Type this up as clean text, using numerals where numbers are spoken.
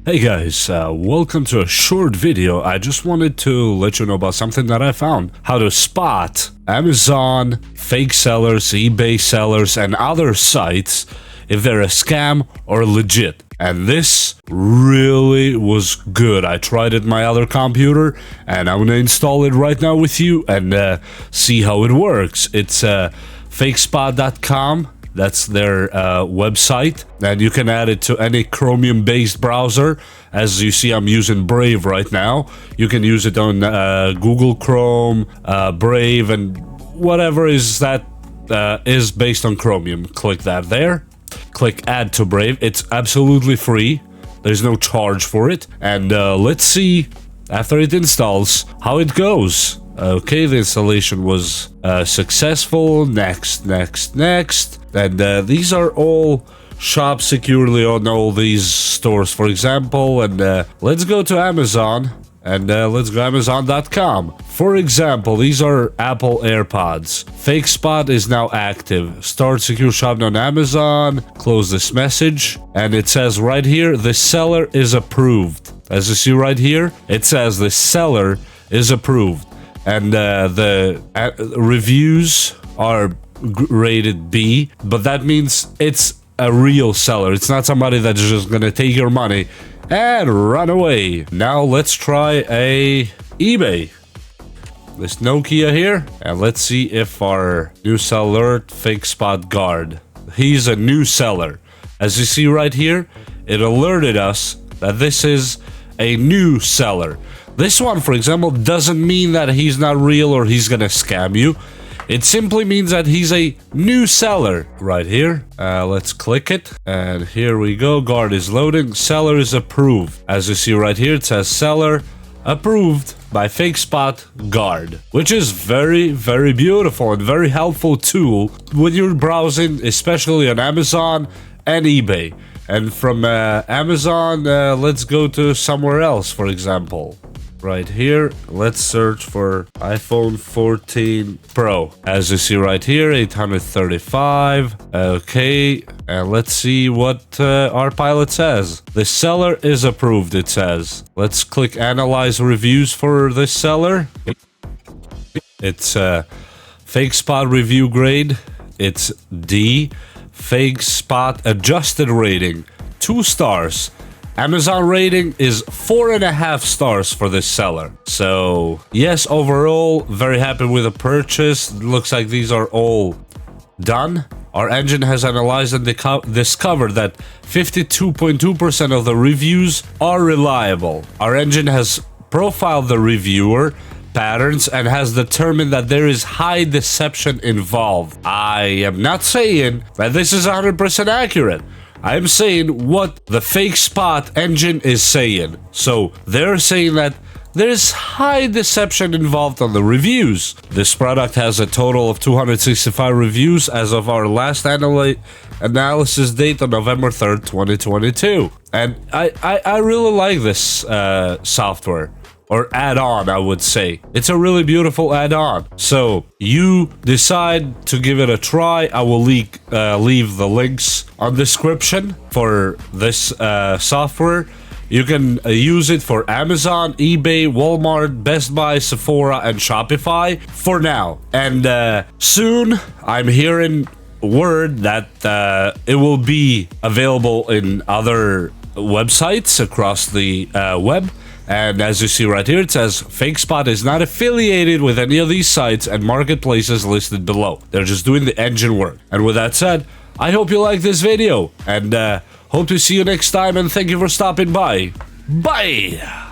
Hey guys, welcome to a short video. I just wanted to let you know about something that I found. How to spot Amazon, fake sellers, eBay sellers, and other sites if they're a scam or legit. And this really was good. I tried it on my other computer and I'm gonna install it right now with you and see how it works. It's fakespot.com. That's their website, and you can add it to any Chromium-based browser. As you see, I'm using Brave right now. You can use it on Google Chrome, Brave, and whatever is that is based on Chromium. Click that there. Click Add to Brave. It's absolutely free. There's no charge for it. And let's see, after it installs, how it goes. Okay, the installation was successful. Next. And these are all shopped securely on all these stores, for example. And let's go to Amazon. And let's go Amazon.com. For example, these are Apple AirPods. FakeSpot is now active. Start secure shopping on Amazon. Close this message. And it says right here, the seller is approved. As you see right here, it says the seller is approved. And the reviews are rated B, but that means it's a real seller. It's not somebody that's just gonna take your money and run away. Now let's try a eBay. This Nokia here, and let's see if our new seller, FakeSpot Guard. He's a new seller. As you see right here, it alerted us that this is a new seller. This one, for example, doesn't mean that he's not real or he's gonna scam you. It simply means that he's a new seller. Right here, let's click it. And here we go, Guard is loading. Seller is approved. As you see right here, it says seller approved by FakeSpot Guard, which is very, very beautiful and very helpful tool when you're browsing, especially on Amazon and eBay. And from Amazon, let's go to somewhere else, for example. Right here, let's search for iPhone 14 Pro. As you see right here, 835. Okay, and let's see what our pilot says. The seller is approved, it says. Let's click Analyze Reviews for this seller. It's FakeSpot review grade. It's D. FakeSpot adjusted rating, 2 stars. Amazon rating is 4.5 stars for this seller. So yes, overall, very happy with the purchase. Looks like these are all done. Our engine has analyzed and discovered that 52.2% of the reviews are reliable. Our engine has profiled the reviewer patterns and has determined that there is high deception involved. I am not saying that this is 100% accurate. I'm saying what the FakeSpot engine is saying. So they're saying that there's high deception involved on the reviews. This product has a total of 265 reviews as of our last analysis date on November 3rd, 2022. And I really like this software. Or add-on, I would say. It's a really beautiful add-on. So you decide to give it a try. I will leave the links on description for this software. You can use it for Amazon, eBay, Walmart, Best Buy, Sephora, and Shopify for now. And soon, I'm hearing word that it will be available in other websites across the web. And as you see right here, it says FakeSpot is not affiliated with any of these sites and marketplaces listed below. They're just doing the engine work. And with that said, I hope you like this video and hope to see you next time, and thank you for stopping by. Bye!